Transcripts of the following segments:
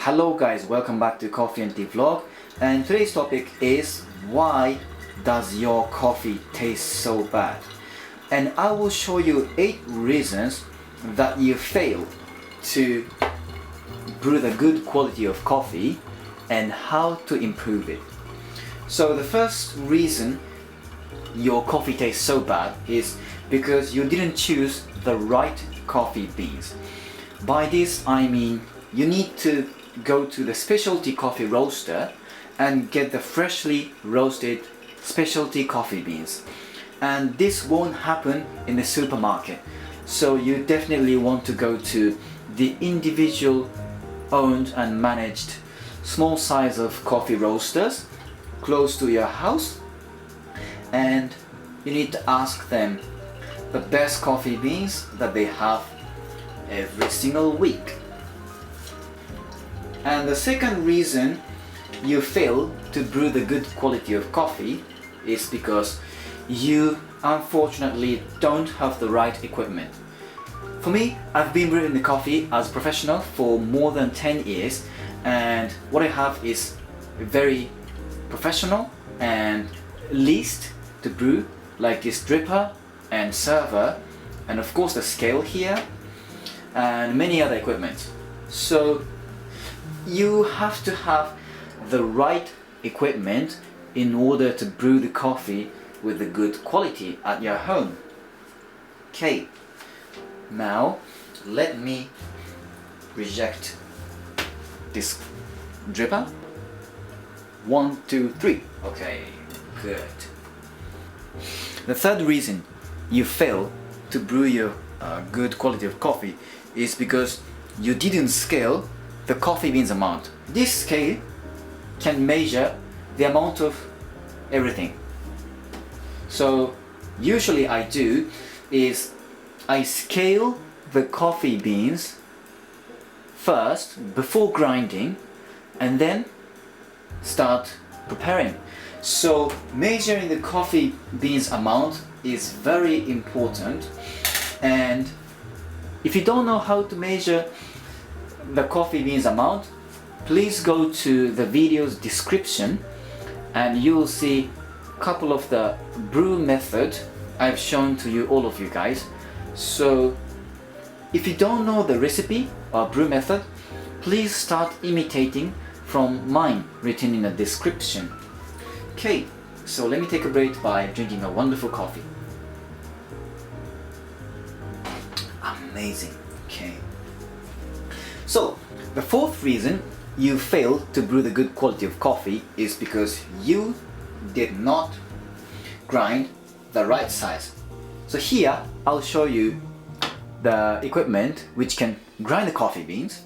Hello guys, welcome back to Koffie&T vlog, and today's topic is why does your coffee taste so bad? And I will show you 8 reasons that you fail to brew the good quality of coffee and how to improve it. So the first reason your coffee tastes so bad is because you didn't choose the right coffee beans. By this I mean you need to go to the specialty coffee roaster and get the freshly roasted specialty coffee beans. And this won't happen in the supermarket. So you definitely want to go to the individual owned and managed small size of coffee roasters close to your house, and you need to ask them the best coffee beans that they have every single week. And the second reason you fail to brew the good quality of coffee is because you unfortunately don't have the right equipment. For me, I've been brewing the coffee as a professional for more than 10 years, and what I have is very professional and least to brew, like this dripper and server, and of course the scale here, and many other equipment. So you have to have the right equipment in order to brew the coffee with the good quality at your home. Okay, now let me reject this dripper. 1, 2, 3. Okay, good. The third reason you fail to brew your good quality of coffee is because you didn't scale the coffee beans amount. This scale can measure the amount of everything. So usually I do is I scale the coffee beans first before grinding and then start preparing. So measuring the coffee beans amount is very important, and if you don't know how to measure the coffee beans amount, please go to the video's description and you will see a couple of the brew method I've shown to you, all of you guys. So if you don't know the recipe or brew method, please start imitating from mine written in the description. Okay, so let me take a break by drinking a wonderful coffee. Amazing. Okay. So the fourth reason you fail to brew the good quality of coffee is because you did not grind the right size. So here I'll show you the equipment which can grind the coffee beans.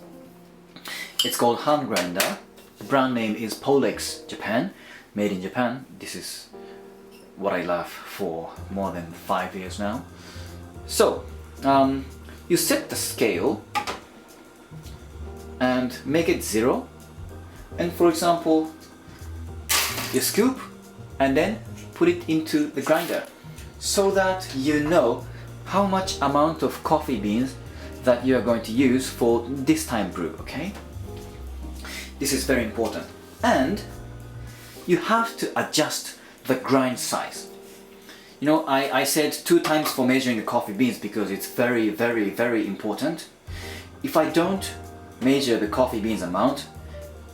It's called hand grinder. The brand name is Polex Japan, made in Japan. This is what I love for more than 5 years now. So you set the scale and make it 0, and for example you scoop and then put it into the grinder so that you know how much amount of coffee beans that you are going to use for this time brew. Okay, this is very important, and you have to adjust the grind size. You know, I said 2 times for measuring the coffee beans because it's very important. If I don't measure the coffee beans amount,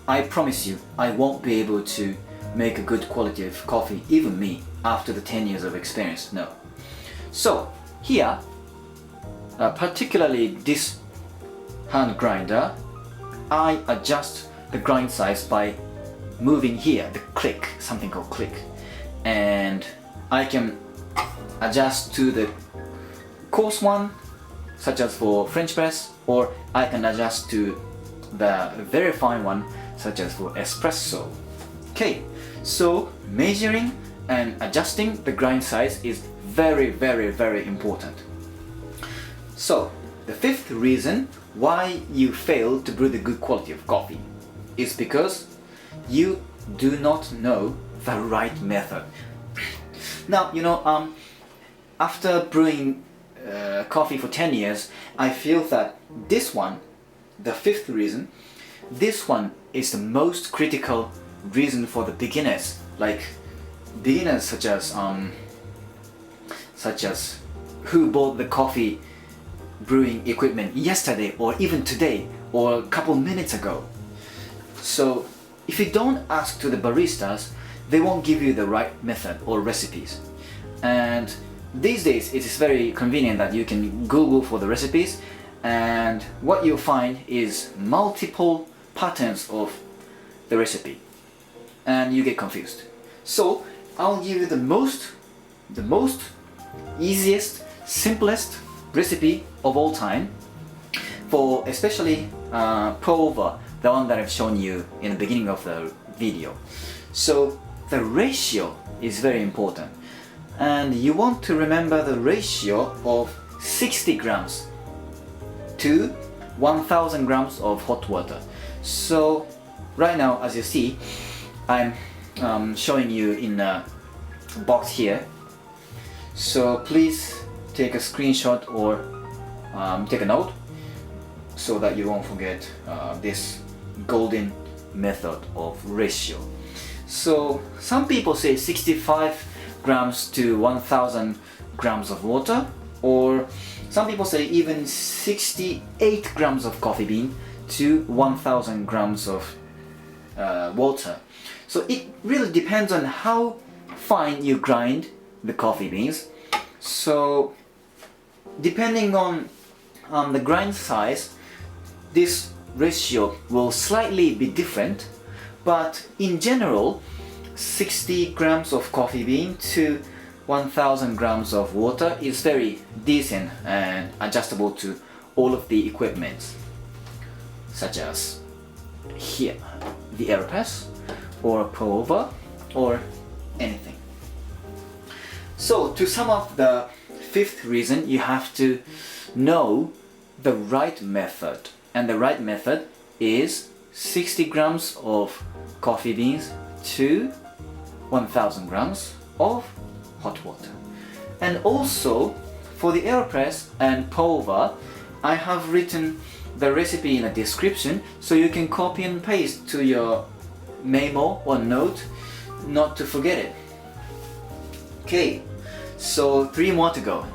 I promise you I won't be able to make a good quality of coffee, even me, after the 10 years of experience. No. So here, particularly this hand grinder, I adjust the grind size by moving here, the click, something called click, and I can adjust to the coarse one, such as for French press, or I can adjust to the very fine one, such as for espresso. Okay, so measuring and adjusting the grind size is very important. So the fifth reason why you fail to brew the good quality of coffee is because you do not know the right method. Now, you know, after brewing coffee for 10 years, I feel that this one, the fifth reason, this one is the most critical reason for the beginners, like beginners such as who bought the coffee brewing equipment yesterday or even today or a couple minutes ago. So if you don't ask to the baristas, they won't give you the right method or recipes. And these days it is very convenient that you can Google for the recipes, and what you'll find is multiple patterns of the recipe and you get confused. So I'll give you the most easiest, simplest recipe of all time for especially pour over, the one that I've shown you in the beginning of the video. So the ratio is very important, and you want to remember the ratio of 60 grams to 1000 grams of hot water. So right now, as you see, I'm showing you in a box here. So please take a screenshot or take a note so that you won't forget this golden method of ratio. So some people say 65 grams to 1000 grams of water, or some people say even 68 grams of coffee bean to 1000 grams of water. So it really depends on how fine you grind the coffee beans. So depending on the grind size, this ratio will slightly be different, but in general 60 grams of coffee bean to 1000 grams of water is very decent and adjustable to all of the equipments, such as here the Aeropress or pour over or anything. So to sum up the fifth reason, you have to know the right method, and the right method is 60 grams of coffee beans to 1000 grams of hot water. And also for the Aeropress and pour over, I have written the recipe in the description, so you can copy and paste to your memo or note, not to forget it. Okay, so three more to go.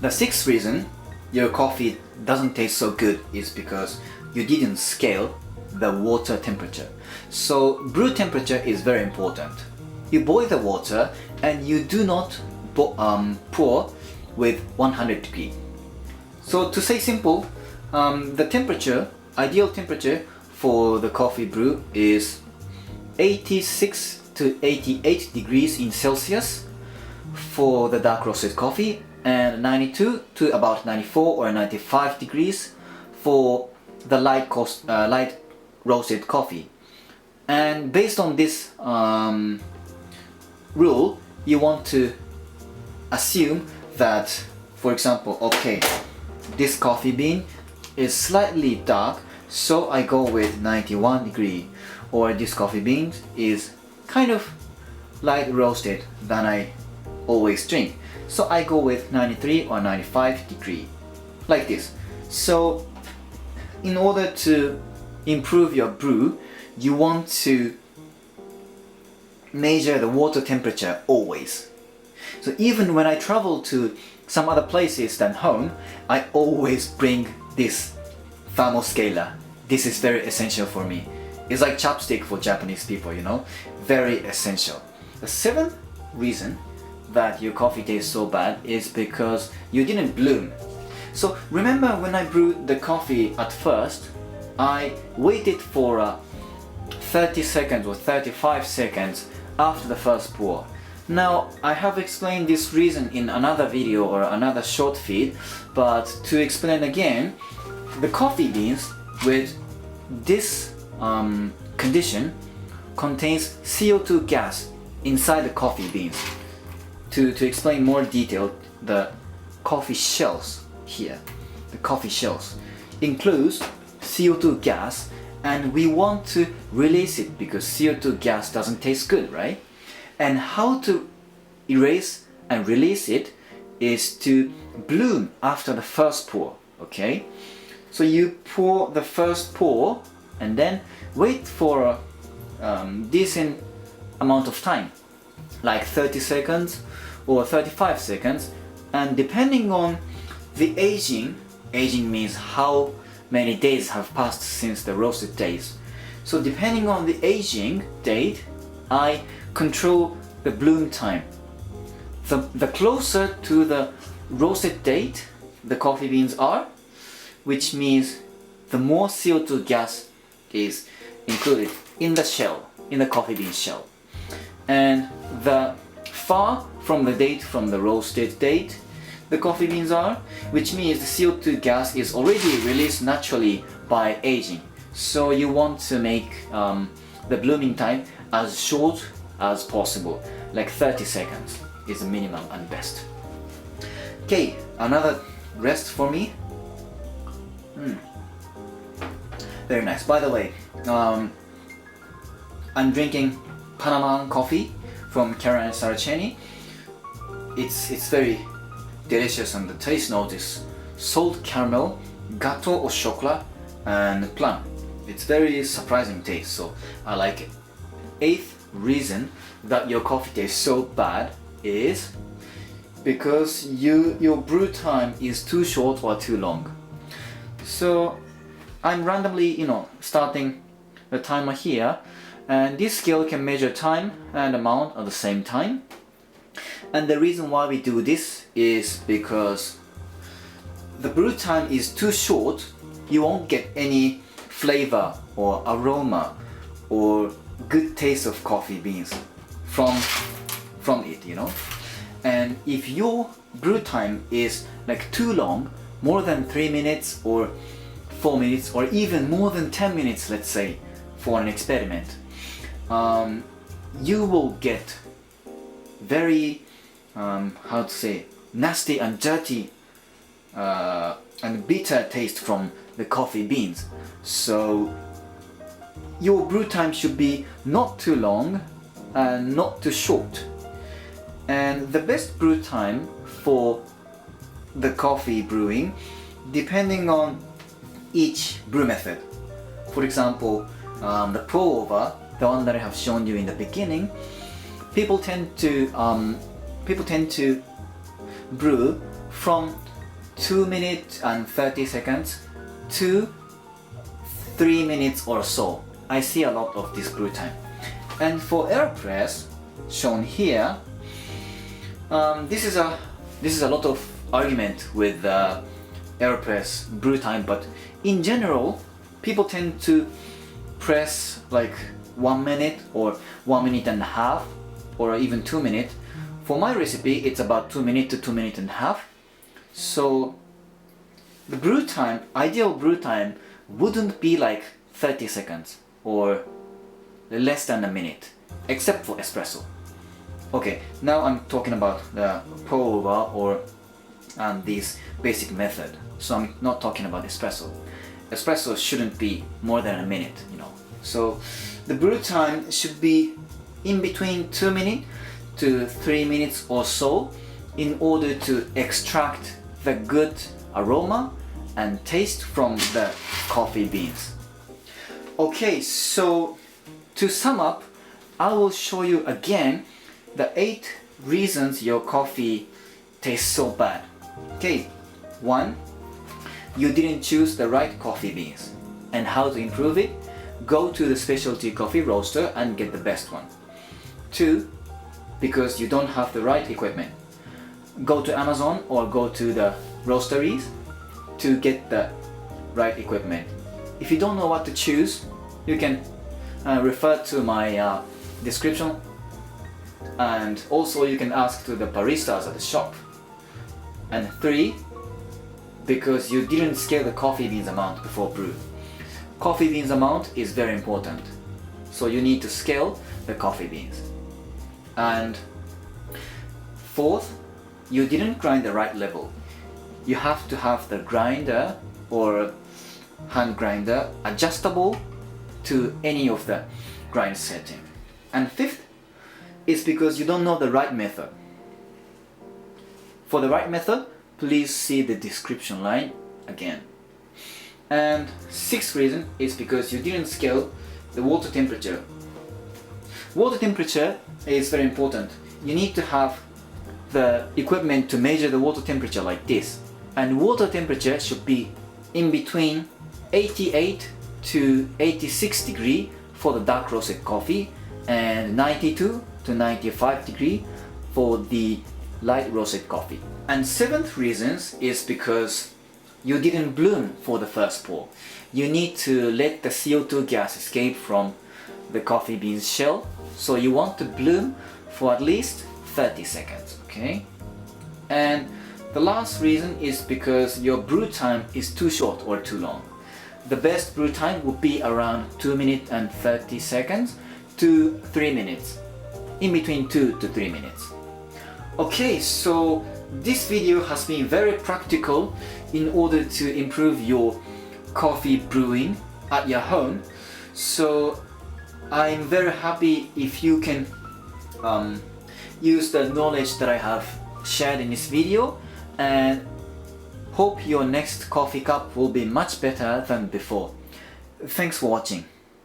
The sixth reason your coffee doesn't taste so good is because you didn't scale the water temperature. So brew temperature is very important. You boil the water and you do not pour with 100 degrees. So to say simple, the temperature, ideal temperature for the coffee brew is 86 to 88 degrees in Celsius for the dark roasted coffee, and 92 to about 94 or 95 degrees for the light roasted coffee. And based on this rule, you want to assume that, for example, okay, this coffee bean is slightly dark, so I go with 91 degree, or this coffee bean is kind of light roasted than I always drink, so I go with 93 or 95 degree, like this. So in order to improve your brew, you want to measure the water temperature always. So even when I travel to some other places than home, I always bring this thermoscaler. This is very essential for me. It's like chopstick for Japanese people, you know, very essential. The seventh reason that your coffee tastes so bad is because you didn't bloom. So remember when I brewed the coffee at first, I waited for 30 seconds or 35 seconds after the first pour. Now I have explained this reason in another video or another short feed, but to explain again, the coffee beans with this condition contains CO2 gas inside the coffee beans. To explain more detail, the coffee shells here, the coffee shells includes CO2 gas, and we want to release it because CO2 gas doesn't taste good, right? And how to erase and release it is to bloom after the first pour, okay? So you pour the first pour and then wait for a decent amount of time, like 30 seconds or 35 seconds, and depending on the aging means how many days have passed since the roasted days. So depending on the aging date, I control the bloom time. The closer to the roasted date the coffee beans are, which means the more CO2 gas is included in the shell, in the coffee bean shell. And the far from the date from the roasted date the coffee beans are, which means the CO2 gas is already released naturally by aging. So you want to make the blooming time as short as possible, like 30 seconds is the minimum and best. Okay, another rest for me. Very nice. By the way, I'm drinking Panama coffee from Karen Saraceni. It's very delicious, and the taste note is salt caramel, gateau au chocolat, and plum. It's very surprising taste, so I like it. 8th reason that your coffee tastes so bad is because your brew time is too short or too long. So I'm randomly, starting the timer here, and this scale can measure time and amount at the same time. And the reason why we do this is because the brew time is too short, you won't get any flavor or aroma or good taste of coffee beans from it, And if your brew time is like too long, more than 3 minutes or 4 minutes or even more than 10 minutes, let's say, for an experiment, you will get very nasty and dirty and bitter taste from the coffee beans. So your brew time should be not too long and not too short. And the best brew time for the coffee brewing, depending on each brew method. For example, the pour over, the one that I have shown you in the beginning, people tend to brew from 2 minutes and 30 seconds to 3 minutes or so. I see a lot of this brew time. And for Aeropress, shown here, this is a lot of argument with Aeropress brew time, but in general, people tend to press like 1 minute or 1 minute and a half or even 2 minutes. For my recipe, it's about 2 minutes to 2 minutes and a half. So the brew time, ideal brew time, wouldn't be like 30 seconds or less than a minute, except for espresso. Okay, now I'm talking about the pour over or this basic method. So I'm not talking about espresso. Espresso shouldn't be more than a minute, So the brew time should be in between 2 minutes to 3 minutes or so in order to extract the good aroma and taste from the coffee beans. Okay, so to sum up, I will show you again the 8 reasons your coffee tastes so bad. Okay, 1, you didn't choose the right coffee beans. And how to improve it? Go to the specialty coffee roaster and get the best one. 2, because you don't have the right equipment. Go to Amazon or go to the roasteries to get the right equipment. If you don't know what to choose, you can refer to my description, and also you can ask to the baristas at the shop. And 3, because you didn't scale the coffee beans amount before brew. Coffee beans amount is very important, so you need to scale the coffee beans. And 4th, you didn't grind the right level. You have to have the grinder or hand grinder adjustable to any of the grind setting. And 5th is because you don't know the right method. For the right method, please see the description line again. And sixth reason is because you didn't scale the water temperature. Water temperature is very important. You need to have the equipment to measure the water temperature like this. And water temperature should be in between 88 to 86 degree for the dark roasted coffee and 92 to 95 degree for the light roasted coffee. And seventh reasons is because you didn't bloom for the first pour. You need to let the CO2 gas escape from the coffee bean's shell, so you want to bloom for at least 30 seconds, okay? And the last reason is because your brew time is too short or too long. The best brew time would be around 2 minutes and 30 seconds to 3 minutes, in between 2 to 3 minutes. Okay, so this video has been very practical in order to improve your coffee brewing at your home. So I'm very happy if you can use the knowledge that I have shared in this video, and hope your next coffee cup will be much better than before. Thanks for watching.